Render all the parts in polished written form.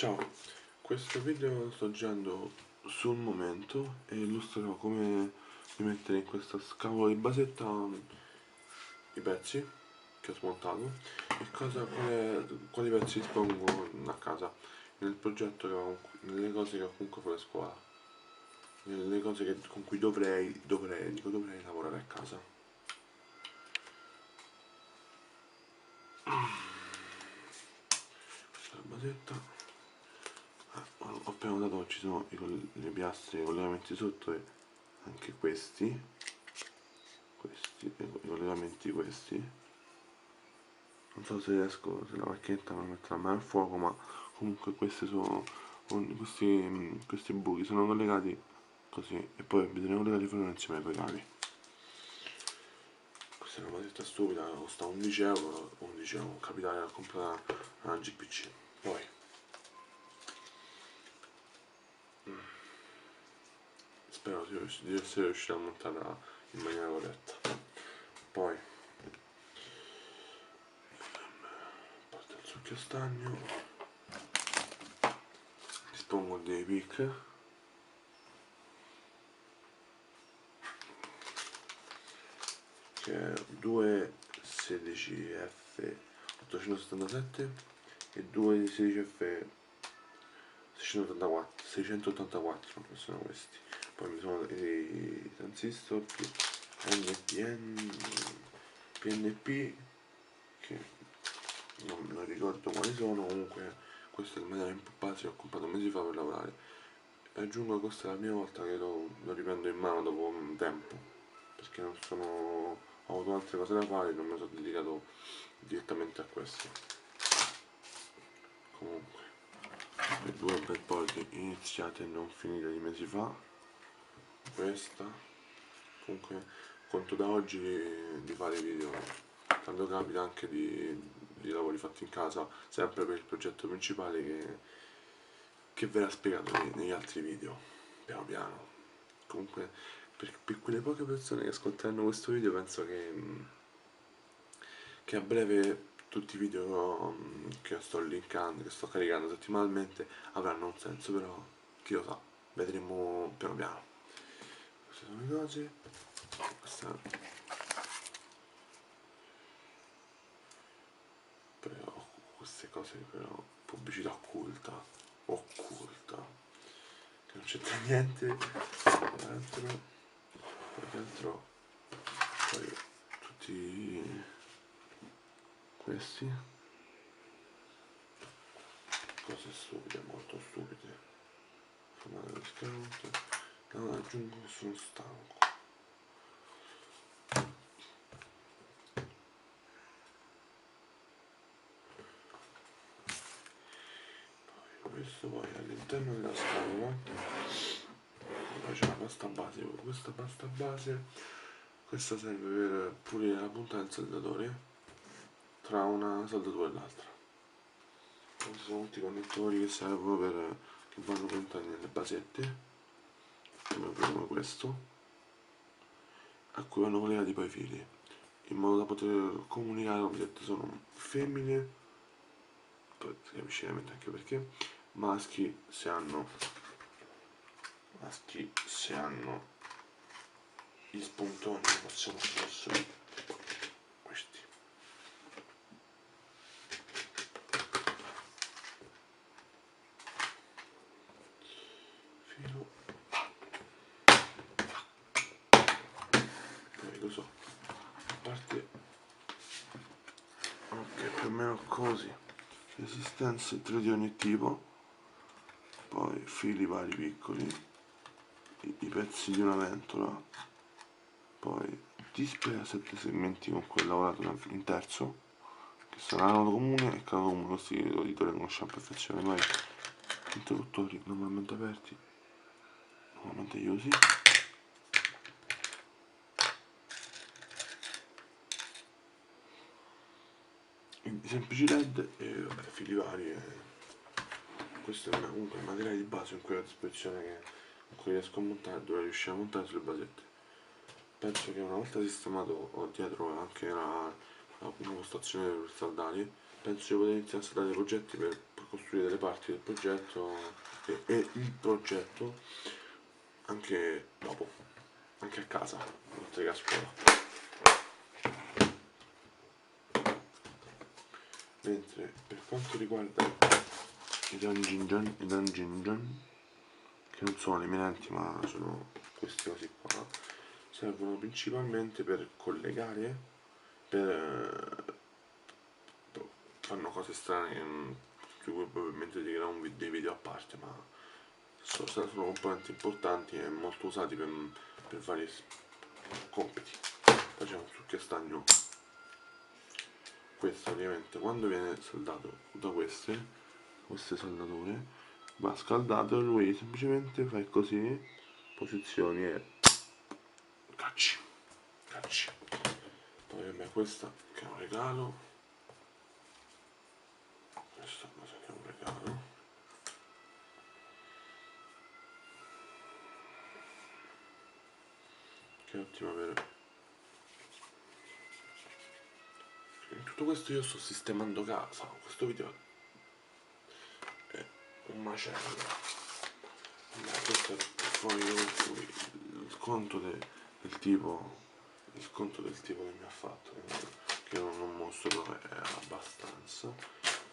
Ciao, questo video sto girando sul momento e illustrerò come rimettere in questa scatola di basetta i pezzi che ho smontato e quali pezzi dispongo a casa, nel progetto nelle cose che ho comunque fuori scuola, nelle cose con cui dovrei lavorare a casa. Questa è la basetta. Ho appena notato che ci sono le piastre, i collegamenti sotto e anche i collegamenti questi. Non so se riesco, se la macchinetta non metterà mai a fuoco, ma comunque questi buchi sono collegati così e poi bisogna collegare fuori insieme ai cavi. Questa è una basetta stupida, costa 11 euro, 11 euro, capitale a comprare una GPC. Poi spero di essere riuscito a montarla in maniera corretta. Poi parte il succhio stagno, dispongo dei pick che è 216F 877 e 216F 684 sono questi. Poi mi sono i transistor PNP che non ricordo quali sono. Comunque questo è il materiale un po' base che ho comprato mesi fa per lavorare e aggiungo che questa è la prima volta che lo riprendo in mano dopo un tempo, perché ho avuto altre cose da fare e non mi sono dedicato direttamente a questo. Comunque le due bel po' iniziate e non finite di mesi fa, questa comunque conto da oggi di fare video, tanto capita anche di lavori fatti in casa, sempre per il progetto principale che verrà spiegato negli altri video, piano piano. Comunque per quelle poche persone che ascolteranno questo video penso che a breve tutti i video che sto linkando, che sto caricando settimanalmente avranno un senso, però chi lo sa, vedremo piano piano. Queste sono le cose, però queste cose però pubblicità occulta, che non c'entra niente, poi tutti questi, cose stupide, molto stupide, formare discount, non aggiungo che sono stanco. Questo poi all'interno della scatola poi c'è la pasta base, questa serve per pulire la punta del saldatore tra una saldatura e l'altra. Questi sono tutti i connettori che servono che vanno puntati nelle basette, come questo, a cui vanno collegati poi i fili, in modo da poter comunicare. Ovviamente sono femmine, poi si capisce anche perché, maschi se hanno gli spuntoni possono questi. Filo, poi lo so, a parte ok, più o meno così, resistenze 3 di ogni tipo, poi fili vari piccoli, i pezzi di una ventola, poi display a 7 segmenti con cui ho lavorato in terzo, che sarà anodo comune e cavo comune, questi l'uditore conosce a perfezione. Poi interruttori normalmente aperti, normalmente chiusi, i semplici led e vabbè, fili vari. Questo è comunque il materiale di base con cui ho a disposizione, con cui riesco a montare, dovrei riuscire a montare sulle basette. Penso che una volta sistemato ho dietro anche una postazione per saldare, penso di poter iniziare a saldare i progetti per costruire delle parti del progetto e il progetto anche dopo, anche a casa, oltre che a scuola. Mentre per quanto riguarda i dungeon, che non sono eminenti ma sono questi cosi qua, servono principalmente per collegare, fanno cose strane su cui probabilmente dedicherò dei video a parte, ma sono componenti importanti e molto usati per vari compiti. Facciamo su che stagno. Questo ovviamente quando viene saldato da queste saldature va scaldato e lui semplicemente fai così, posizioni e cacci. Poi vabbè, questa che è un regalo, questa cosa che è un regalo, che è ottimo avere. In tutto questo io sto sistemando casa, questo video è un macello. Questo è poi il sconto del tipo, che mi ha fatto, che io non mostro, però è abbastanza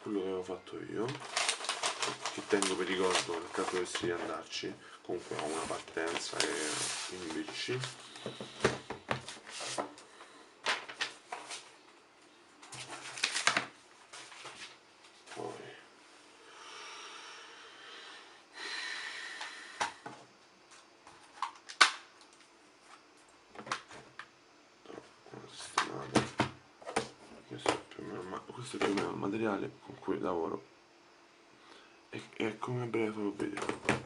quello che avevo fatto io, che tengo per ricordo nel caso dovessi andarci. Comunque ho una partenza e invece poi una sistemata. Questo è più o meno il materiale con cui lavoro e come breve farò vedere.